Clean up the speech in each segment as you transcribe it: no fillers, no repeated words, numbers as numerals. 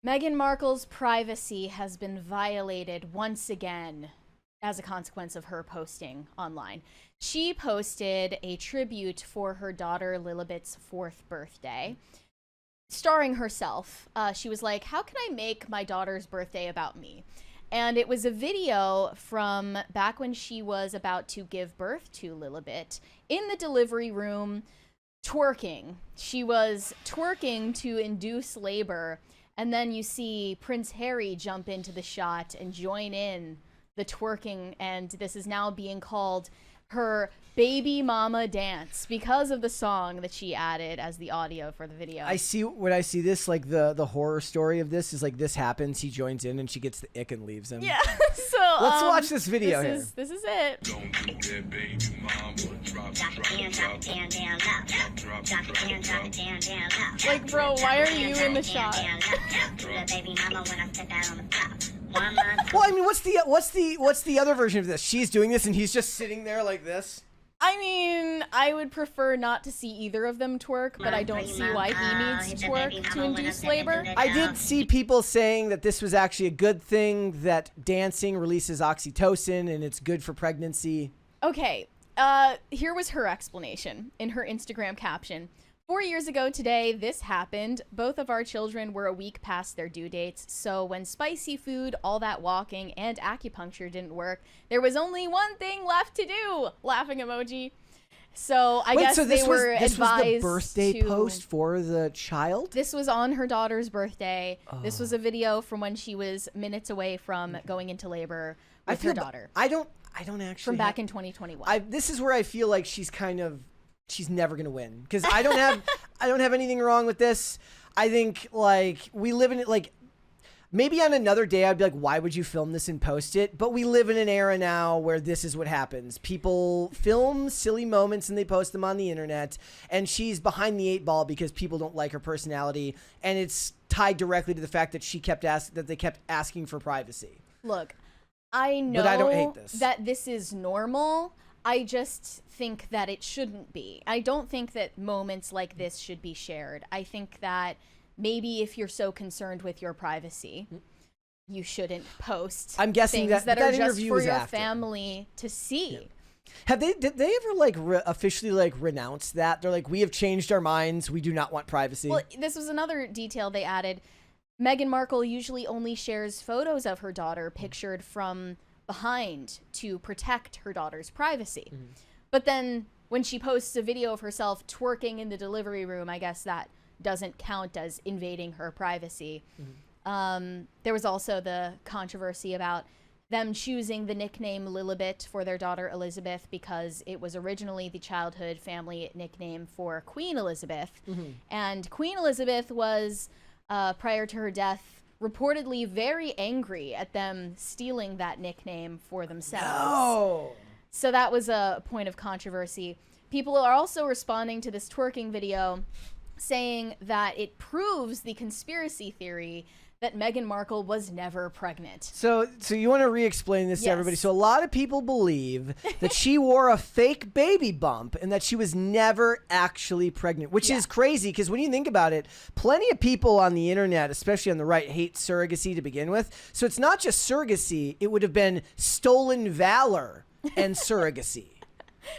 Meghan Markle's privacy has been violated once again as a consequence of her posting online. She posted a tribute for her daughter Lilibet's 4th birthday, starring herself. She was like, how can I make my daughter's birthday about me? And it was a video from back when she was about to give birth to Lilibet in the delivery room, twerking. She was twerking to induce labor. And then you see Prince Harry jump into the shot and join in the twerking. And this is now being called her baby mama dance because of the song that she added as the audio for the video. When I see this, like the horror story of this is like this happens, he joins in and she gets the ick and leaves him. Yeah. So let's watch this video here. This is it. Don't do that, baby mama. Like, bro, why are you in the shot? Well, I mean, what's the other version of this? She's doing this and he's just sitting there like this. I mean, I would prefer not to see either of them twerk, but I don't see why he needs to twerk to induce labor. I did see people saying that this was actually a good thing, that dancing releases oxytocin and it's good for pregnancy. Okay, here was her explanation in her Instagram caption. 4 years ago today, this happened. Both of our children were a week past their due dates, so when spicy food, all that walking, and acupuncture didn't work, there was only one thing left to do. Laughing emoji. So I guess they were advised this was the birthday post for the child? This was on her daughter's birthday. Oh. This was a video from when she was minutes away from going into labor with her daughter. I don't actually from back in 2021. This is where I feel like she's never gonna win, because I don't have anything wrong with this. I think like we live in it, like maybe on another day I'd be like, why would you film this and post it? But we live in an era now where this is what happens. People film silly moments and they post them on the internet, and she's behind the 8 ball because people don't like her personality, and it's tied directly to the fact that they kept asking for privacy. Look, I know but I don't hate this. That this is normal. I just think that it shouldn't be. I don't think that moments like this should be shared. I think that maybe if you're so concerned with your privacy, you shouldn't post I'm guessing things that are just for your after. family to see. Yeah. Did they ever like officially like renounce that? They're like, we have changed our minds. We do not want privacy. Well, this was another detail they added. Meghan Markle usually only shares photos of her daughter pictured from behind to protect her daughter's privacy. Mm-hmm. But then when she posts a video of herself twerking in the delivery room, I guess that doesn't count as invading her privacy. Mm-hmm. There was also the controversy about them choosing the nickname Lilibet for their daughter Elizabeth because it was originally the childhood family nickname for Queen Elizabeth. Mm-hmm. And Queen Elizabeth was, prior to her death, reportedly very angry at them stealing that nickname for themselves. No. So that was a point of controversy. People are also responding to this twerking video saying that it proves the conspiracy theory that Meghan Markle was never pregnant. So you want to re-explain this to everybody. So a lot of people believe that she wore a fake baby bump and that she was never actually pregnant, which is crazy because when you think about it, plenty of people on the internet, especially on the right, hate surrogacy to begin with. So it's not just surrogacy. It would have been stolen valor and surrogacy.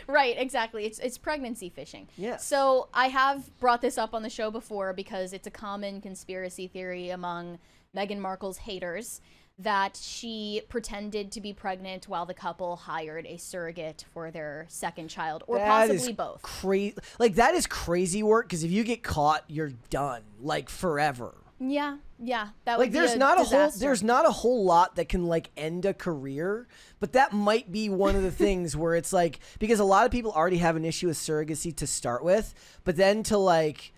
Right, exactly. It's pregnancy fishing. Yes. So I have brought this up on the show before because it's a common conspiracy theory among Meghan Markle's haters that she pretended to be pregnant while the couple hired a surrogate for their second child, or possibly both. Like, that is crazy work, because if you get caught, you're done, like, forever. Yeah, that would like be there's a not disaster. there's not a whole lot that can like end a career, but that might be one of the things where it's like, because a lot of people already have an issue with surrogacy to start with, but then to like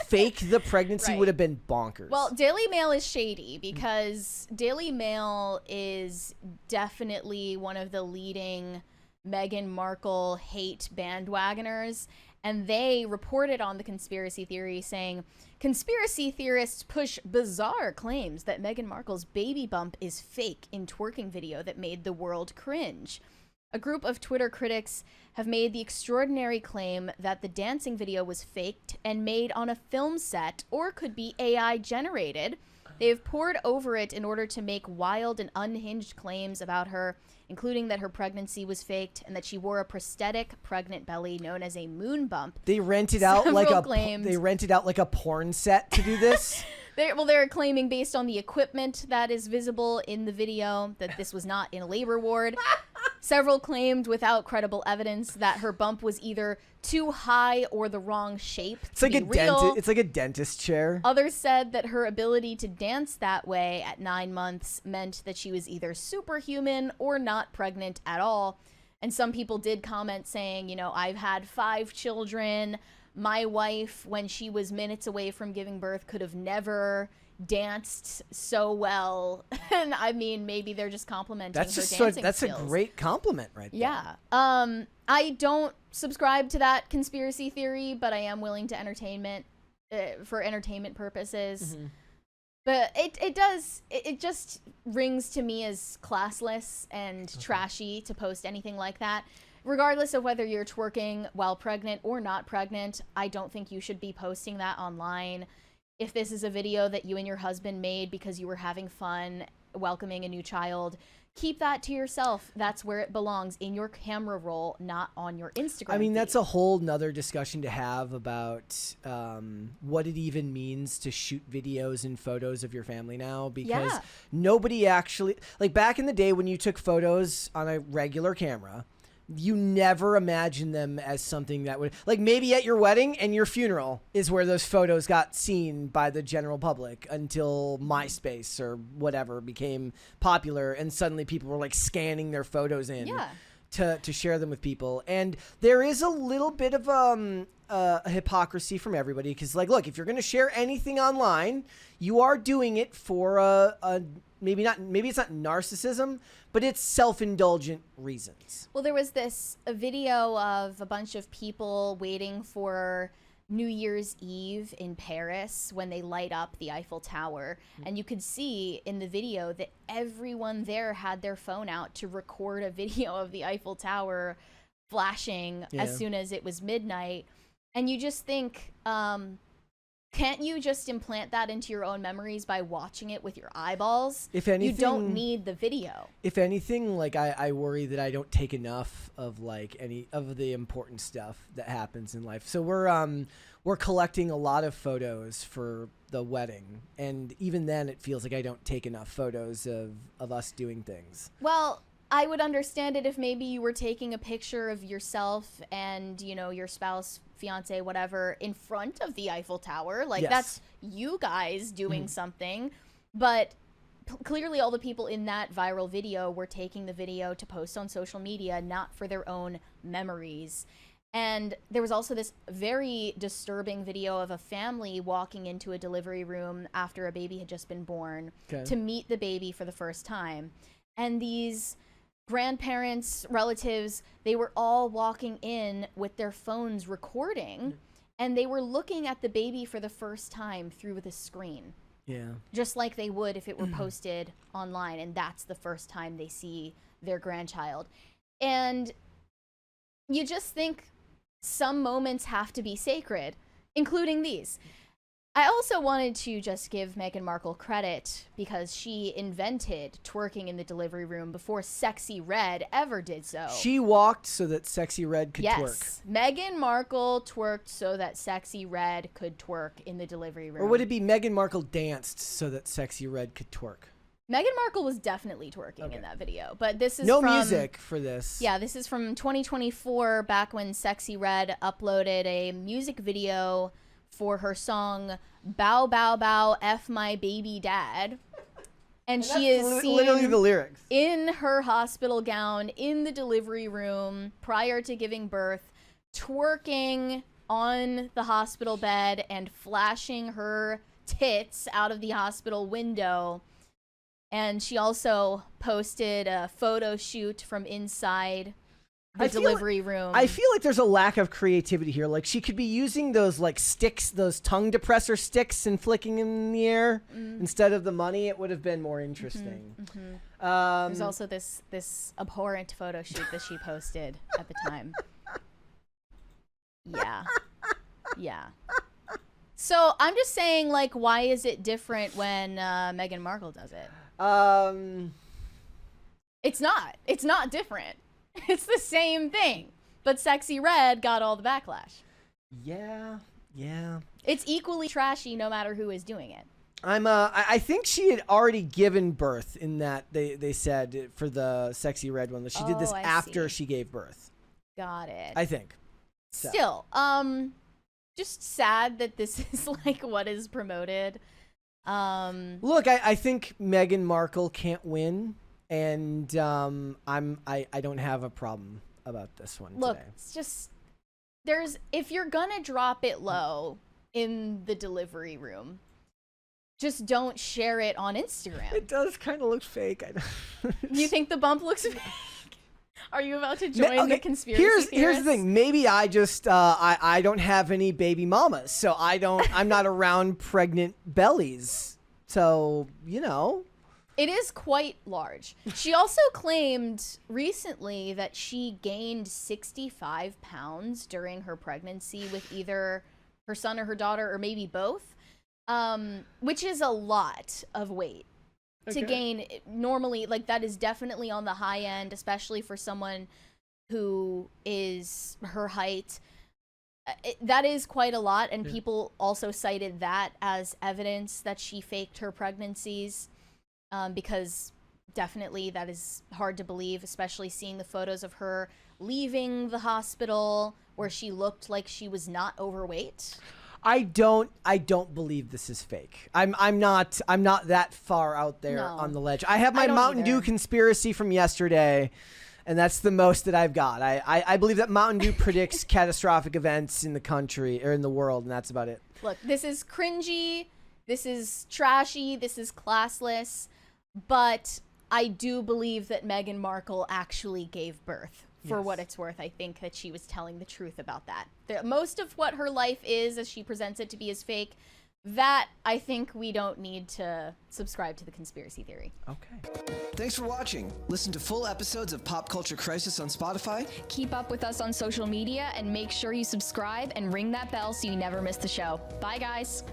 fake the pregnancy would have been bonkers. Well, Daily Mail is shady because Daily Mail is definitely one of the leading Meghan Markle hate bandwagoners, and they reported on the conspiracy theory saying, conspiracy theorists push bizarre claims that Meghan Markle's baby bump is fake in twerking video that made the world cringe. A group of Twitter critics have made the extraordinary claim that the dancing video was faked and made on a film set or could be AI generated, They've poured over it in order to make wild and unhinged claims about her, including that her pregnancy was faked and that she wore a prosthetic pregnant belly known as a moon bump. They rented out like a porn set to do this. They're claiming, based on the equipment that is visible in the video, that this was not in a labor ward. Several claimed, without credible evidence, that her bump was either too high or the wrong shape. It's like it's like a dentist chair. Others said that her ability to dance that way at 9 months meant that she was either superhuman or not pregnant at all. And some people did comment saying, you know, I've had 5 children. My wife, when she was minutes away from giving birth, could have never danced so well. And I mean, maybe they're just complimenting her dancing that's skills. a great compliment right there. Yeah. I don't subscribe to that conspiracy theory, but I am willing to for entertainment purposes. Mm-hmm. But it just rings to me as classless and trashy to post anything like that. Regardless of whether you're twerking while pregnant or not pregnant, I don't think you should be posting that online. If this is a video that you and your husband made because you were having fun welcoming a new child, keep that to yourself. That's where it belongs, in your camera roll, not on your Instagram I mean, feed. that's a whole nother discussion to have about what it even means to shoot videos and photos of your family now, because nobody actually, like back in the day when you took photos on a regular camera, you never imagined them as something that would, like, maybe at your wedding and your funeral is where those photos got seen by the general public, until MySpace or whatever became popular, and suddenly people were like scanning their photos in to share them with people. And there is a little bit of a hypocrisy from everybody, because, like, look, if you're going to share anything online, you are doing it for maybe it's not narcissism, but it's self-indulgent reasons. Well, there was a video of a bunch of people waiting for New Year's Eve in Paris when they light up the Eiffel Tower. And you could see in the video that everyone there had their phone out to record a video of the Eiffel Tower flashing as soon as it was midnight. And you just think, can't you just implant that into your own memories by watching it with your eyeballs? If anything, you don't need the video. If anything, like, I worry that I don't take enough of like any of the important stuff that happens in life. So we're collecting a lot of photos for the wedding, and even then it feels like I don't take enough photos of us doing things. Well, I would understand it if maybe you were taking a picture of yourself and, you know, your spouse, fiance, whatever, in front of the Eiffel Tower. Like, that's you guys doing something. But clearly all the people in that viral video were taking the video to post on social media, not for their own memories. And there was also this very disturbing video of a family walking into a delivery room after a baby had just been born to meet the baby for the first time. And these grandparents, relatives, they were all walking in with their phones recording, and they were looking at the baby for the first time through the screen. Yeah. Just like they would if it were posted online, and that's the first time they see their grandchild. And you just think some moments have to be sacred, including these. I also wanted to just give Meghan Markle credit because she invented twerking in the delivery room before Sexyy Red ever did so. She walked so that Sexyy Red could twerk. Yes, Meghan Markle twerked so that Sexyy Red could twerk in the delivery room. Or would it be Meghan Markle danced so that Sexyy Red could twerk? Meghan Markle was definitely twerking in that video, but this is no music for this. Yeah, this is from 2024, back when Sexyy Red uploaded a music video for her song Bow Bow Bow F My Baby Dad. And she is seen literally the lyrics in her hospital gown in the delivery room prior to giving birth, twerking on the hospital bed and flashing her tits out of the hospital window. And she also posted a photo shoot from inside the delivery room. I feel like there's a lack of creativity here. Like, she could be using those, like, sticks, those tongue depressor sticks, and flicking them in the air instead of the money. It would have been more interesting. There's also this abhorrent photo shoot that she posted at the time. Yeah. So I'm just saying, like, why is it different when Meghan Markle does it? It's not. It's not different. It's the same thing. But Sexyy Red got all the backlash. Yeah. It's equally trashy no matter who is doing it. I think she had already given birth in that they said for the Sexyy Red one that she did this after she gave birth. Got it. I think. So. Still, just sad that this is like what is promoted. Look, I think Meghan Markle can't win, and I don't have a problem about this one. Look, today. it's just if you're gonna drop it low in the delivery room, just don't share it on Instagram. It does kind of look fake. You think the bump looks fake? Are you about to join the conspiracy Here's theorists? the thing. Maybe I just I don't have any baby mamas, so I'm not around pregnant bellies. So, you know. It is quite large. She also claimed recently that she gained 65 pounds during her pregnancy with either her son or her daughter, or maybe both, which is a lot of weight to gain. Normally, like, that is definitely on the high end, especially for someone who is her height. That is quite a lot, and people also cited that as evidence that she faked her pregnancies. Because definitely that is hard to believe, especially seeing the photos of her leaving the hospital where she looked like she was not overweight. I don't believe this is fake. I'm not that far out there on the ledge. I have my Mountain Dew conspiracy from yesterday, and that's the most that I've got. I believe that Mountain Dew predicts catastrophic events in the country or in the world, and that's about it. Look, this is cringy, this is trashy, this is classless. But I do believe that Meghan Markle actually gave birth. For what it's worth, I think that she was telling the truth about that. Most of what her life is, as she presents it to be, is fake. That, I think we don't need to subscribe to the conspiracy theory. Okay. Thanks for watching. Listen to full episodes of Pop Culture Crisis on Spotify. Keep up with us on social media and make sure you subscribe and ring that bell so you never miss the show. Bye, guys.